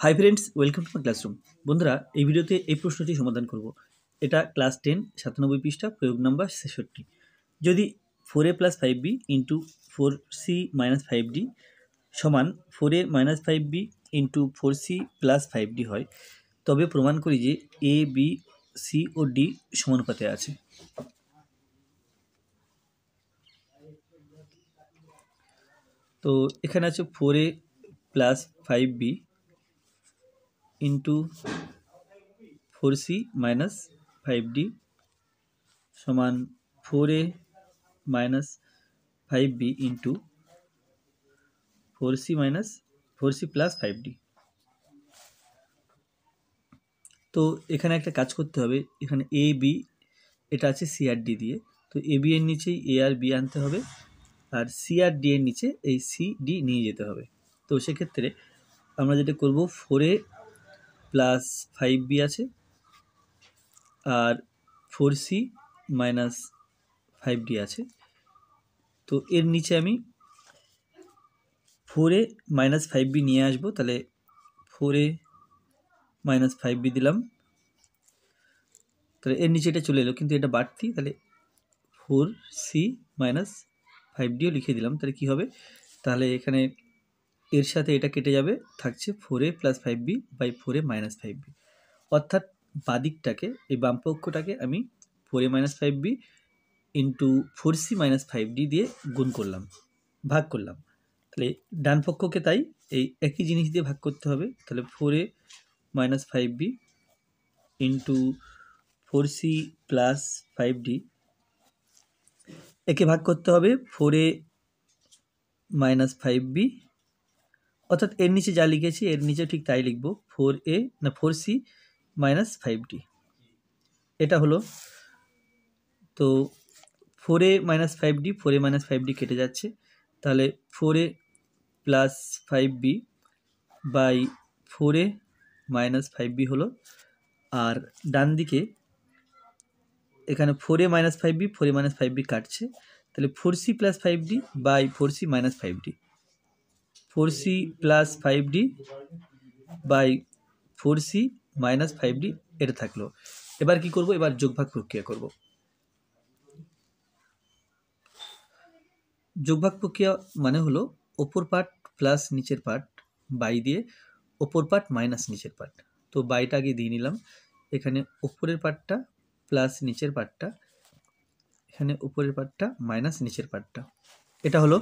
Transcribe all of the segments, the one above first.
Hi friends, welcome to my classroom. বন্ধুরা, এই ভিডিওতে এই প্রশ্নটি সমাধান করব। এটা ক্লাস 10 97 পৃষ্ঠা, প্রয়োগ নাম্বার 66। যদি 4a plus 5b into 4c minus 5d সমান 4a minus 5b into 4c plus 5d হয়, তবে প্রমাণ করি যে এ, বি, সি ও ডি সমানুপাতে আছে। তো এখানে আছে 4a plus 5b into 4c minus 5d সমান 4a minus 5b into 4c minus 4c plus 5d। তো এখানে একটা কাজ করতে হবে, এখানে এ বি এটা আছে সি আর ডি দিয়ে, তো এ বি এর নিচেই এ আর বি আনতে হবে, আর সি আর ডি এর নিচে এই সি ডি নিয়ে যেতে হবে। তো সেক্ষেত্রে আমরা যেটা করব, 4a প্লাস 5b আছে আর 4c মাইনাস 5d আছে। তো এর নিচে আমি 4a মাইনাস 5b নিয়ে আসবো, তাহলে 4a মাইনাস 5b দিলাম, তাহলে এর নিচে এটা চলে এলো, কিন্তু এটা বাড়তি, তাহলে 4c মাইনাস 5dও লিখে দিলাম। তাহলে কি হবে, তাহলে এখানে এর সাথে এটা কেটে যাবে, থাকছে 4a plus 5b by 4a minus 5b। অর্থাৎ বাদিকটাকে, এই বামপক্ষটাকে আমি 4a minus 5b into 4c minus 5d দিয়ে গুণ করলাম, ভাগ করলাম। তাহলে ডান পক্ষকে তাই এই একই জিনিস দিয়ে ভাগ করতে হবে। তাহলে 4a minus 5b into 4c plus 5d, একে ভাগ করতে হবে 4a মাইনাস 5b, অর্থাৎ এর নিচে যা লিখেছি এর নিচে ঠিক তাই লিখব, 4c মাইনাস 5d। এটা হলো, তো 4a minus 5d, 4a minus 5d কেটে যাচ্ছে, তাহলে 4a plus 5b by 4a minus 5b হলো। আর ডান দিকে এখানে 4a minus 5b, 4a minus 5b কাটছে, তাহলে 4c plus 5d by 4c minus 5d, 4c plus 5d by 4c minus 5d এটা থাকলো। এবার কি করব, এবার যোগভাগ প্রক্রিয়া করব। যোগভাগ প্রক্রিয়া মানে হলো ওপর পার্ট প্লাস নিচের পার্ট বাই দিয়ে ওপর পার্ট মাইনাস নিচের পার্ট। তো বাইটা আগে দিয়ে নিলাম, এখানে ওপরের পার্টটা প্লাস নিচের পার্টটা, এখানে উপরের পার্টটা মাইনাস নিচের পার্টটা। এটা হলো,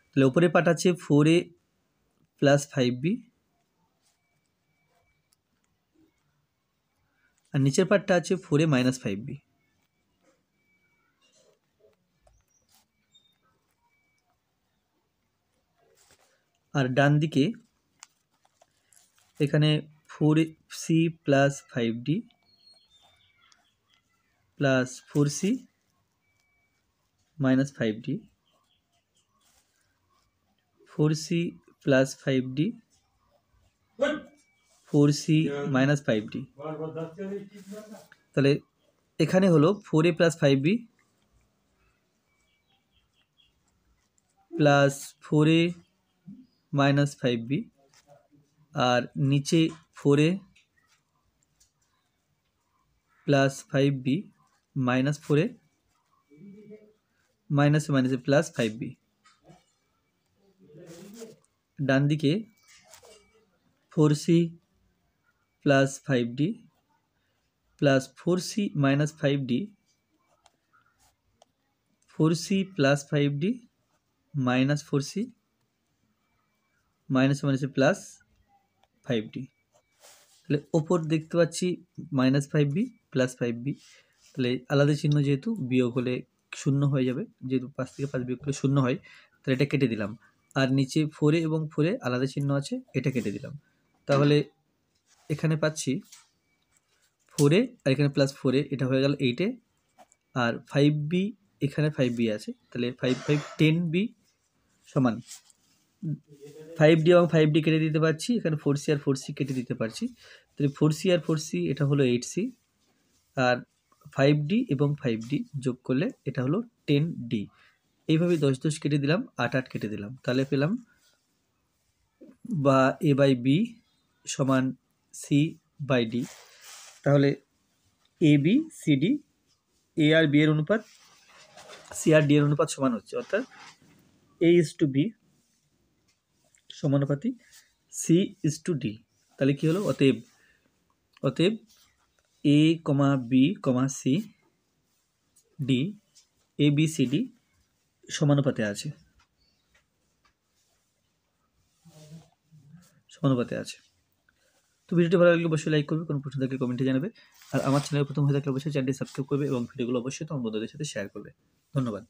তাহলে উপরের পার্ট আছে 4a প্লাস 5b আর নিচের পার্টটা আছে 4a মাইনাস 5b। আর ডান দিকে এখানে 4c plus 5d plus 4c minus 5d, 4c plus 5d, 4c minus 5d। তাহলে এখানে হলো 4a plus 5b plus 4a minus 5b, আর নিচে 4a plus 5b minus 4a minus মাইনাসে প্লাস 5b। ডান দিকে 4c plus 5d plus 4c minus 5d, 4c plus 5d minus 4c minus মাইনাসে plus 5d। তাহলে ওপর দেখতে পাচ্ছি মাইনাস 5b প্লাস 5b, তাহলে আলাদা চিহ্ন যেহেতু বিয়োগ হলে শূন্য হয়ে যাবে, যেহেতু 5 থেকে 5 বিয়োগ করলে শূন্য হয়, তাহলে এটা কেটে দিলাম। আর নিচে 4a এবং 4a আলাদা চিহ্ন আছে, এটা কেটে দিলাম। তাহলে এখানে পাচ্ছি 4a আর এখানে প্লাস 4a, এটা হয়ে গেল 8a, আর 5b এখানে 5b আছে, তাহলে 5 5 10b সমান 5d এবং 5d কেটে দিতে পারছি, এখানে 4c আর 4c কেটে দিতে পারছি, তাহলে 4c আর 4c এটা হলো 8c, আর 5d এবং 5d যোগ করলে এটা হলো 10d। এইভাবে 10 10 কেটে দিলাম, 8 8 কেটে দিলাম, তাহলে পেলাম বা a বাই b সমান সি বাই ডি, তাহলে এ বি সি ডি, এ আর বি এর অনুপাত সি আর ডি এর অনুপাত সমান হচ্ছে, অর্থাৎ এ ইজ টু বি সমানুপাতি সি ইজ টু ডি। তাহলে কি হলো, অতএব A comma B comma C D, A B C D সমানুপাতে আছে, তো ভিডিওটি ভালো লাগলে অবশ্যই লাইক করবে, কোনো প্রশ্ন থাকলে কমেন্টে জানাবে, আর আমার চ্যানেলে প্রথম হয়ে থাকলে অবশ্যই চ্যানেলটি সাবস্ক্রাইব করবে এবং ভিডিওগুলো অবশ্যই তোমার বন্ধুদের সাথে শেয়ার করবে। ধন্যবাদ।